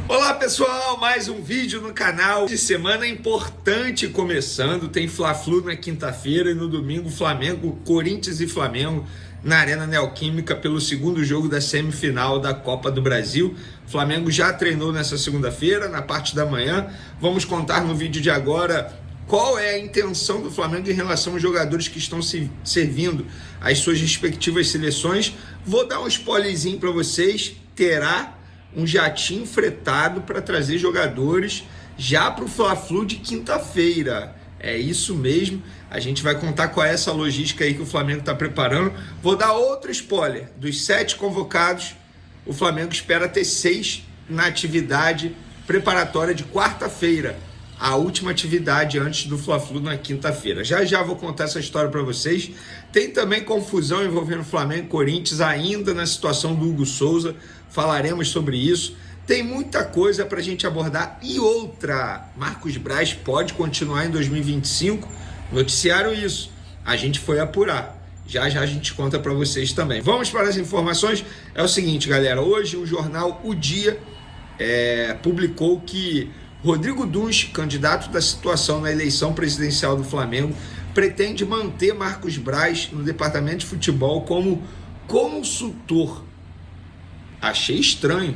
Olá pessoal, mais um vídeo no canal de semana importante começando. Tem Fla-Flu na quinta-feira e no domingo Flamengo, Corinthians e Flamengo na Arena Neoquímica pelo segundo jogo da semifinal da Copa do Brasil. O Flamengo já treinou nessa segunda-feira, na parte da manhã. Vamos contar no vídeo de agora qual é a intenção do Flamengo em relação aos jogadores que estão se servindo às suas respectivas seleções. Vou dar um spoilerzinho para vocês, terá um jatinho fretado para trazer jogadores já para o Fla-Flu de quinta-feira. É isso mesmo, a gente vai contar qual é essa logística aí que o Flamengo está preparando. Vou dar outro spoiler, dos 7 convocados, o Flamengo espera ter 6 na atividade preparatória de quarta-feira, a última atividade antes do Fla-Flu na quinta-feira. Já vou contar essa história para vocês. Tem também confusão envolvendo Flamengo e Corinthians ainda na situação do Hugo Souza. Falaremos sobre isso. Tem muita coisa para a gente abordar. E outra, Marcos Braz pode continuar em 2025? Noticiaram isso. A gente foi apurar. Já a gente conta para vocês também. Vamos para as informações. É o seguinte, galera. Hoje o jornal O Dia publicou que Rodrigo Dunsch, candidato da situação na eleição presidencial do Flamengo, pretende manter Marcos Braz no departamento de futebol como consultor. Achei estranho.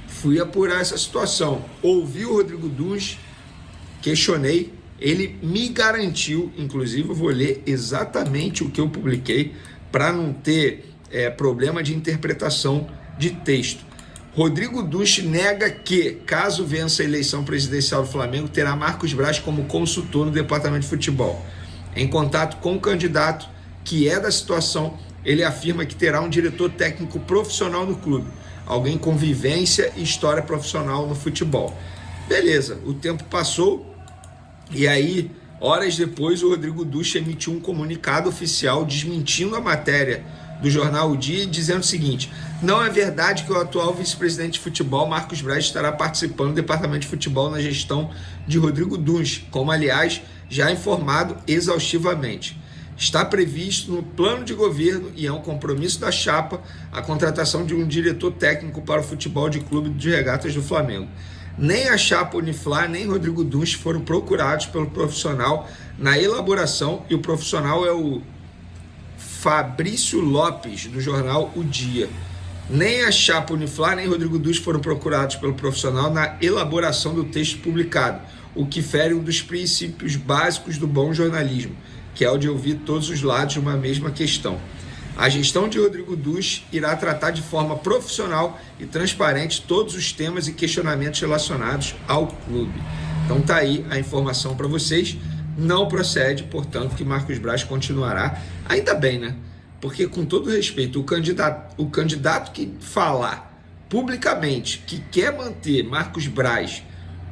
Fui apurar essa situação. Ouvi o Rodrigo Dunsch, questionei, ele me garantiu, inclusive eu vou ler exatamente o que eu publiquei para não ter problema de interpretação de texto. Rodrigo Dunsch nega que, caso vença a eleição presidencial do Flamengo, terá Marcos Braz como consultor no departamento de futebol. Em contato com o candidato, que é da situação, ele afirma que terá um diretor técnico profissional no clube, alguém com vivência e história profissional no futebol. Beleza, o tempo passou e aí, horas depois, o Rodrigo Dunsch emitiu um comunicado oficial desmentindo a matéria do jornal O Dia, dizendo o seguinte: não é verdade que o atual vice-presidente de futebol, Marcos Braz, estará participando do departamento de futebol na gestão de Rodrigo Dunsch, como aliás já informado exaustivamente. Está previsto no plano de governo e é um compromisso da chapa a contratação de um diretor técnico para o futebol de clube de regatas do Flamengo. Nem a chapa Uniflá, nem Rodrigo Dunsch foram procurados pelo profissional na elaboração, e o profissional é o Fabrício Lopes, do jornal O Dia. Nem a chapa Uniflá, nem Rodrigo Dunsch foram procurados pelo profissional na elaboração do texto publicado, o que fere um dos princípios básicos do bom jornalismo, que é o de ouvir todos os lados de uma mesma questão. A gestão de Rodrigo Dunsch irá tratar de forma profissional e transparente todos os temas e questionamentos relacionados ao clube. Então tá aí a informação para vocês. Não procede, portanto, que Marcos Braz continuará. Ainda bem, né? Porque, com todo respeito, o candidato que falar publicamente que quer manter Marcos Braz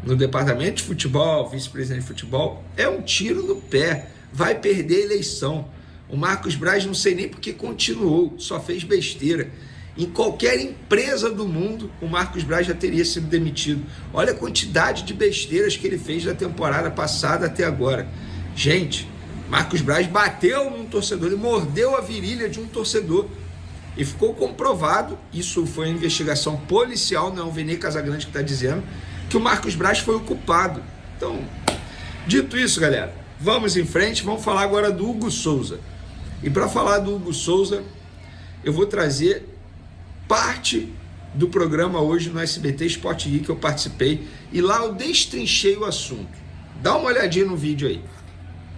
no departamento de futebol, vice-presidente de futebol, é um tiro no pé. Vai perder a eleição. O Marcos Braz, não sei nem porque continuou, só fez besteira. Em qualquer empresa do mundo, o Marcos Braz já teria sido demitido. Olha a quantidade de besteiras que ele fez da temporada passada até agora. Gente, Marcos Braz bateu num torcedor, ele mordeu a virilha de um torcedor. E ficou comprovado, isso foi uma investigação policial, não é o Vene Casagrande que está dizendo, que o Marcos Braz foi o culpado. Então, dito isso, galera, vamos em frente, vamos falar agora do Hugo Souza. E para falar do Hugo Souza, eu vou trazer parte do programa hoje no SBT Sport Rio que eu participei, e lá eu destrinchei o assunto. Dá uma olhadinha no vídeo aí.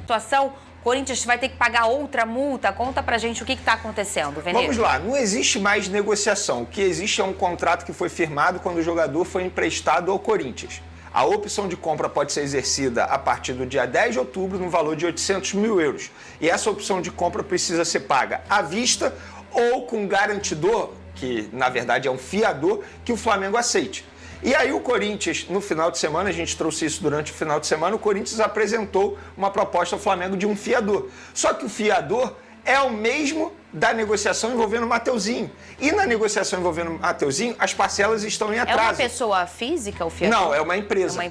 Situação, Corinthians vai ter que pagar outra multa. Conta pra gente o que está acontecendo, Vene. Vamos lá, não existe mais negociação. O que existe é um contrato que foi firmado quando o jogador foi emprestado ao Corinthians. A opção de compra pode ser exercida a partir do dia 10 de outubro no valor de 800 mil euros. E essa opção de compra precisa ser paga à vista ou com garantidor, que na verdade é um fiador, que o Flamengo aceite. E aí o Corinthians, no final de semana, a gente trouxe isso durante o final de semana, o Corinthians apresentou uma proposta ao Flamengo de um fiador. Só que o fiador é o mesmo da negociação envolvendo o Mateuzinho. E na negociação envolvendo o Mateuzinho, as parcelas estão em atraso. É uma pessoa física, o fiador? Não, é uma empresa.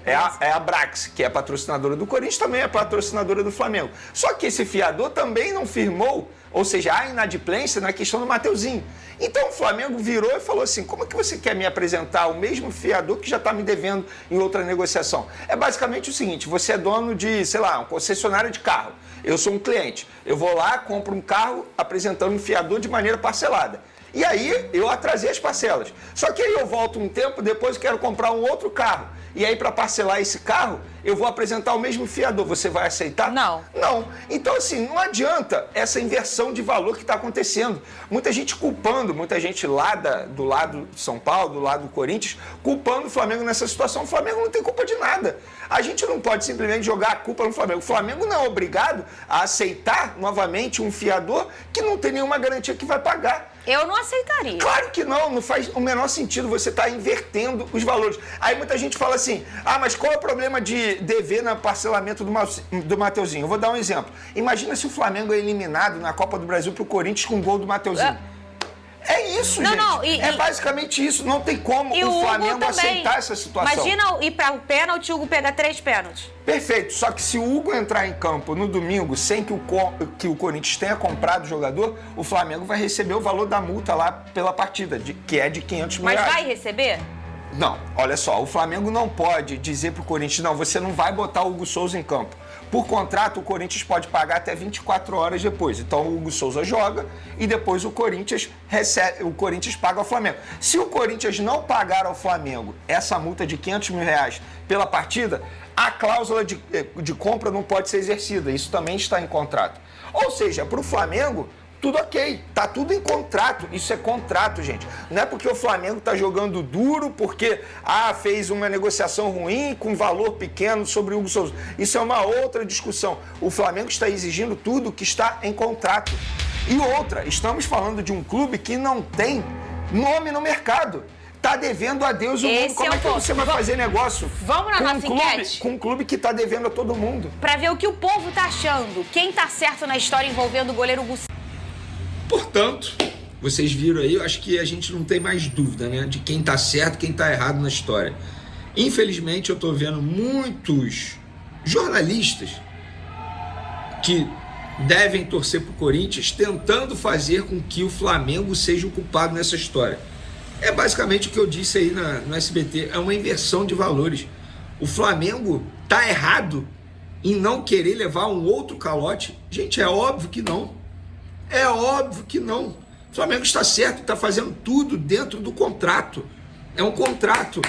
É a Brax, que é patrocinadora do Corinthians, também é patrocinadora do Flamengo. Só que esse fiador também não firmou Ou seja, há inadimplência na questão do Mateuzinho. Então o Flamengo virou e falou assim, como é que você quer me apresentar o mesmo fiador que já está me devendo em outra negociação? É basicamente o seguinte, você é dono de, sei lá, uma concessionária de carro. Eu sou um cliente. Eu vou lá, compro um carro apresentando um fiador de maneira parcelada. E aí eu atrasei as parcelas. Só que aí eu volto um tempo, depois quero comprar um outro carro. E aí para parcelar esse carro, eu vou apresentar o mesmo fiador. Você vai aceitar? Não. Não. Então assim, não adianta essa inversão de valor que está acontecendo. Muita gente culpando, muita gente lá do lado de São Paulo, do lado do Corinthians, culpando o Flamengo nessa situação. O Flamengo não tem culpa de nada. A gente não pode simplesmente jogar a culpa no Flamengo. O Flamengo não é obrigado a aceitar novamente um fiador que não tem nenhuma garantia que vai pagar. Eu não aceitaria. Claro que não, não faz o menor sentido, você está invertendo os valores. Aí muita gente fala assim, mas qual é o problema de dever no parcelamento do Mateuzinho? Eu vou dar um exemplo. Imagina se o Flamengo é eliminado na Copa do Brasil pro Corinthians com o gol do Mateuzinho. É isso, gente. É basicamente isso. Não tem como o Flamengo aceitar essa situação. Imagina ir para o pênalti, o Hugo pegar 3 pênaltis. Perfeito. Só que se o Hugo entrar em campo no domingo sem que o Corinthians tenha comprado o jogador, o Flamengo vai receber o valor da multa lá pela partida, que é de 500 mil reais. Mas vai receber? Não. Olha só, o Flamengo não pode dizer pro Corinthians, não, você não vai botar o Hugo Souza em campo. Por contrato, o Corinthians pode pagar até 24 horas depois. Então, o Hugo Souza joga e depois o Corinthians paga ao Flamengo. Se o Corinthians não pagar ao Flamengo essa multa de 500 mil reais pela partida, a cláusula de compra não pode ser exercida. Isso também está em contrato. Ou seja, para o Flamengo, tudo ok, tá tudo em contrato, isso é contrato, gente. Não é porque o Flamengo tá jogando duro, porque fez uma negociação ruim com valor pequeno sobre o Hugo Souza. Isso é uma outra discussão. O Flamengo está exigindo tudo que está em contrato. E outra, estamos falando de um clube que não tem nome no mercado. Tá devendo a Deus o mundo. Como é que você vai fazer negócio com um clube que tá devendo a todo mundo? Para ver o que o povo tá achando. Quem tá certo na história envolvendo o goleiro Hugo. Portanto, vocês viram aí, eu acho que a gente não tem mais dúvida, né, de quem tá certo e quem tá errado na história. Infelizmente, eu tô vendo muitos jornalistas que devem torcer pro Corinthians tentando fazer com que o Flamengo seja o culpado nessa história. É basicamente o que eu disse aí no SBT, é uma inversão de valores. O Flamengo tá errado em não querer levar um outro calote? Gente, é óbvio que não. É óbvio que não. O Flamengo está certo, está fazendo tudo dentro do contrato. É um contrato.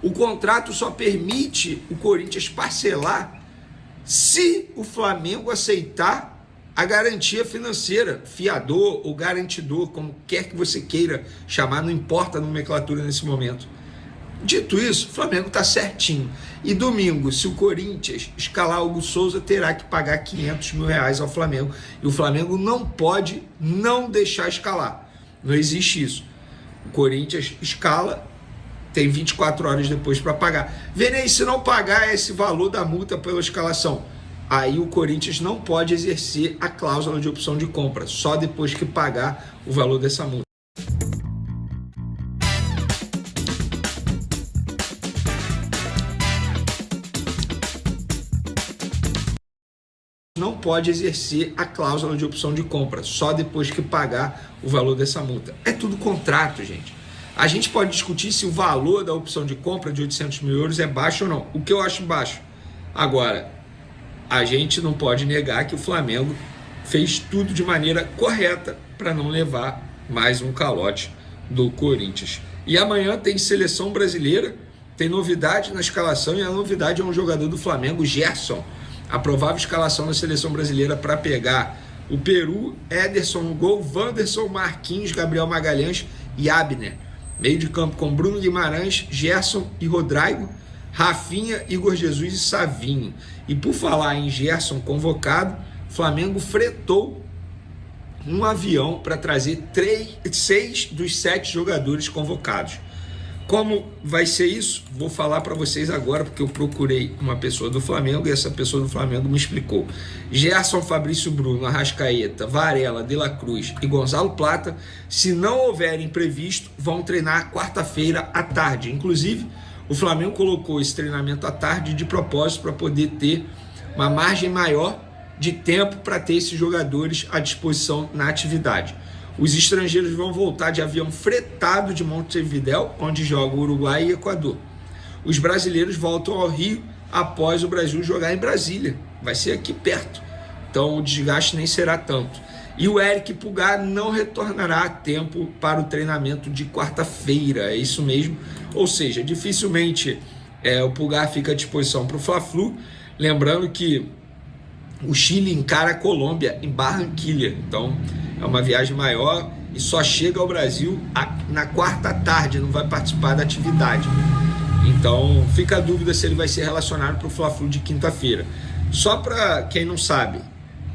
O contrato só permite o Corinthians parcelar se o Flamengo aceitar a garantia financeira, fiador ou garantidor, como quer que você queira chamar, não importa a nomenclatura nesse momento. Dito isso, o Flamengo está certinho. E domingo, se o Corinthians escalar o Hugo Souza, terá que pagar 500 mil reais ao Flamengo. E o Flamengo não pode não deixar escalar. Não existe isso. O Corinthians escala, tem 24 horas depois para pagar. Verei, se não pagar esse valor da multa pela escalação, aí o Corinthians não pode exercer a cláusula de opção de compra, só depois que pagar o valor dessa multa. Não pode exercer a cláusula de opção de compra, só depois que pagar o valor dessa multa. É tudo contrato, gente. A gente pode discutir se o valor da opção de compra de 800 mil euros é baixo ou não, o que eu acho baixo. Agora, a gente não pode negar que o Flamengo fez tudo de maneira correta para não levar mais um calote do Corinthians. E amanhã tem seleção brasileira, tem novidade na escalação, e a novidade é um jogador do Flamengo, Gerson. A provável escalação da seleção brasileira para pegar o Peru: Ederson no gol, Wanderson, Marquinhos, Gabriel Magalhães e Abner. Meio de campo com Bruno Guimarães, Gerson e Rodrigo, Rafinha, Igor Jesus e Savinho. E por falar em Gerson convocado, o Flamengo fretou um avião para trazer 6 dos 7 jogadores convocados. Como vai ser isso? Vou falar para vocês agora, porque eu procurei uma pessoa do Flamengo e essa pessoa do Flamengo me explicou. Gerson, Fabrício Bruno, Arrascaeta, Varela, De La Cruz e Gonzalo Plata, se não houver imprevisto, vão treinar quarta-feira à tarde. Inclusive, o Flamengo colocou esse treinamento à tarde de propósito para poder ter uma margem maior de tempo para ter esses jogadores à disposição na atividade. Os estrangeiros vão voltar de avião fretado de Montevidéu, onde joga o Uruguai e Equador. Os brasileiros voltam ao Rio após o Brasil jogar em Brasília. Vai ser aqui perto, então o desgaste nem será tanto. E o Eric Pulgar não retornará a tempo para o treinamento de quarta-feira, é isso mesmo. Ou seja, dificilmente o Pulgar fica à disposição para o Fla-Flu. Lembrando que o Chile encara a Colômbia em Barranquilla, então é uma viagem maior e só chega ao Brasil na quarta tarde, não vai participar da atividade. Então fica a dúvida se ele vai ser relacionado para o Fla-Flu de quinta-feira. Só para quem não sabe,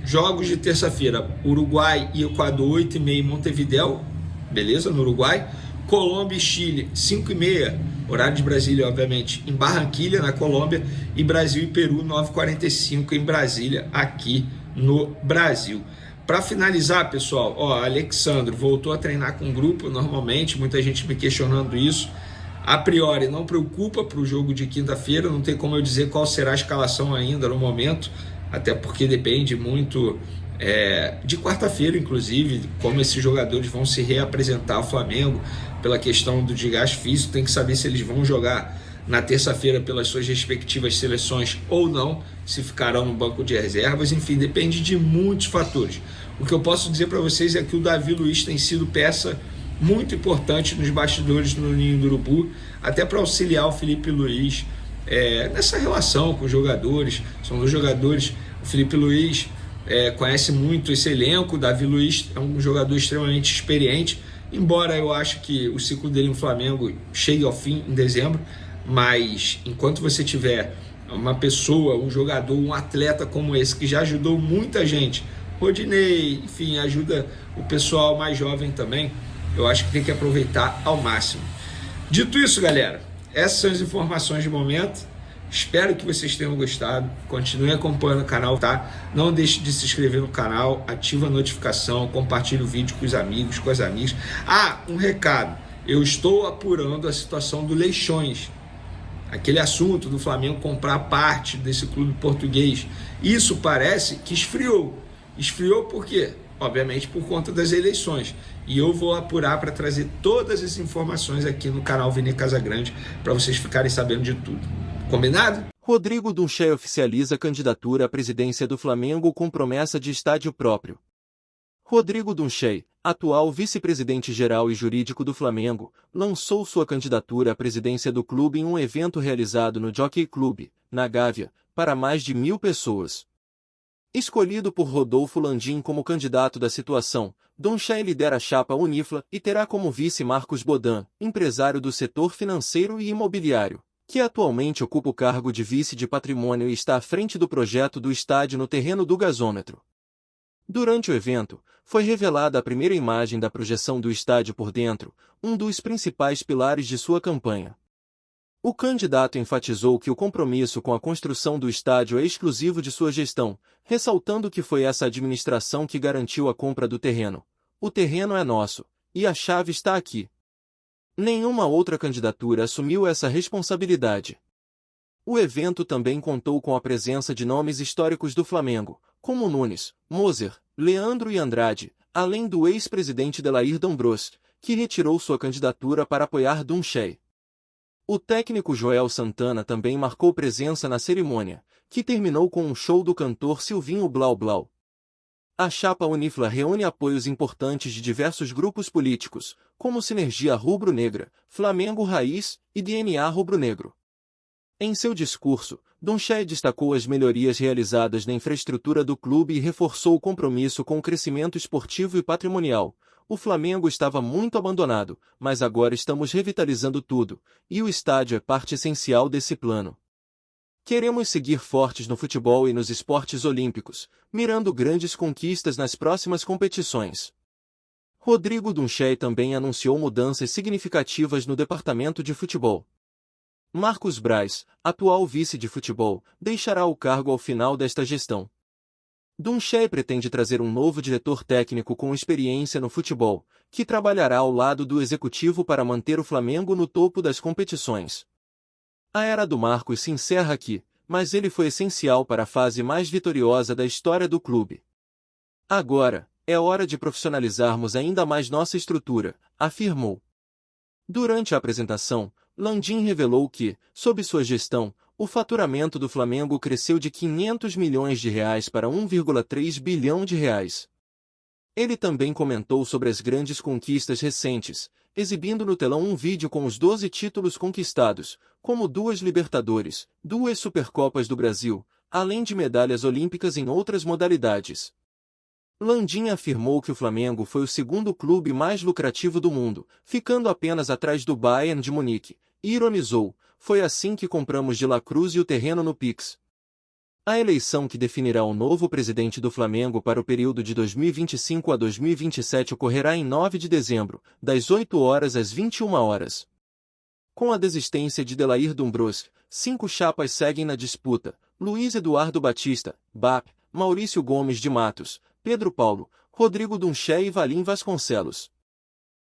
jogos de terça-feira, Uruguai e Equador 8h30 em Montevidéu, beleza, no Uruguai. Colômbia e Chile 5h30, horário de Brasília, obviamente, em Barranquilla, na Colômbia. E Brasil e Peru 9h45 em Brasília, aqui no Brasil. Para finalizar, pessoal, Alexandre voltou a treinar com o grupo normalmente, muita gente me questionando isso. A priori não preocupa para o jogo de quinta-feira, não tem como eu dizer qual será a escalação ainda no momento, até porque depende muito de quarta-feira, inclusive, como esses jogadores vão se reapresentar ao Flamengo, pela questão do desgaste físico, tem que saber se eles vão jogar na terça-feira pelas suas respectivas seleções ou não, se ficarão no banco de reservas, enfim, depende de muitos fatores. O que eu posso dizer para vocês é que o Davi Luiz tem sido peça muito importante nos bastidores no Ninho do Urubu, até para auxiliar o Felipe Luiz nessa relação com os jogadores. São dois jogadores, o Felipe Luiz conhece muito esse elenco, o Davi Luiz é um jogador extremamente experiente, embora eu acho que o ciclo dele no Flamengo chegue ao fim em dezembro, mas enquanto você tiver uma pessoa, um jogador, um atleta como esse, que já ajudou muita gente, Rodinei, enfim, ajuda o pessoal mais jovem também, eu acho que tem que aproveitar ao máximo. Dito isso, galera, essas são as informações de momento. Espero que vocês tenham gostado. Continue acompanhando o canal, tá? Não deixe de se inscrever no canal, ativa a notificação, compartilhe o vídeo com os amigos, com as amigas. Um recado. Eu estou apurando a situação do Leixões. Aquele assunto do Flamengo comprar parte desse clube português. Isso parece que esfriou. Esfriou por quê? Obviamente por conta das eleições. E eu vou apurar para trazer todas as informações aqui no canal Vini Casagrande para vocês ficarem sabendo de tudo. Combinado? Rodrigo Dunché oficializa candidatura à presidência do Flamengo com promessa de estádio próprio. Rodrigo Dunché, atual vice-presidente-geral e jurídico do Flamengo, lançou sua candidatura à presidência do clube em um evento realizado no Jockey Club, na Gávea, para mais de 1.000 pessoas. Escolhido por Rodolfo Landim como candidato da situação, Dunché lidera a chapa Unifla e terá como vice Marcos Bodan, empresário do setor financeiro e imobiliário, que atualmente ocupa o cargo de vice de patrimônio e está à frente do projeto do estádio no terreno do gasômetro. Durante o evento, foi revelada a primeira imagem da projeção do estádio por dentro, um dos principais pilares de sua campanha. O candidato enfatizou que o compromisso com a construção do estádio é exclusivo de sua gestão, ressaltando que foi essa administração que garantiu a compra do terreno. O terreno é nosso, e a chave está aqui. Nenhuma outra candidatura assumiu essa responsabilidade. O evento também contou com a presença de nomes históricos do Flamengo, como Nunes, Moser, Leandro e Andrade, além do ex-presidente Delair D'Ambrosio, que retirou sua candidatura para apoiar Dunché. O técnico Joel Santana também marcou presença na cerimônia, que terminou com um show do cantor Silvinho Blau Blau. A chapa Unifla reúne apoios importantes de diversos grupos políticos, como Sinergia Rubro-Negra, Flamengo Raiz e DNA Rubro-Negro. Em seu discurso, Dunché destacou as melhorias realizadas na infraestrutura do clube e reforçou o compromisso com o crescimento esportivo e patrimonial. O Flamengo estava muito abandonado, mas agora estamos revitalizando tudo, e o estádio é parte essencial desse plano. Queremos seguir fortes no futebol e nos esportes olímpicos, mirando grandes conquistas nas próximas competições. Rodrigo Dunché também anunciou mudanças significativas no departamento de futebol. Marcos Braz, atual vice de futebol, deixará o cargo ao final desta gestão. Dunché pretende trazer um novo diretor técnico com experiência no futebol, que trabalhará ao lado do executivo para manter o Flamengo no topo das competições. A era do Marcos se encerra aqui, mas ele foi essencial para a fase mais vitoriosa da história do clube. Agora, é hora de profissionalizarmos ainda mais nossa estrutura, afirmou. Durante a apresentação, Landim revelou que, sob sua gestão, o faturamento do Flamengo cresceu de R$ 500 milhões para R$ 1,3 bilhão. Ele também comentou sobre as grandes conquistas recentes, exibindo no telão um vídeo com os 12 títulos conquistados, como 2 Libertadores, 2 Supercopas do Brasil, além de medalhas olímpicas em outras modalidades. Landim afirmou que o Flamengo foi o segundo clube mais lucrativo do mundo, ficando apenas atrás do Bayern de Munique, e ironizou: foi assim que compramos de La Cruz e o terreno no Pix. A eleição que definirá o novo presidente do Flamengo para o período de 2025 a 2027 ocorrerá em 9 de dezembro, das 8 horas às 21 horas. Com a desistência de Delair Dombrowski, 5 chapas seguem na disputa: Luiz Eduardo Batista, BAP, Maurício Gomes de Matos, Pedro Paulo, Rodrigo Dunché e Valim Vasconcelos.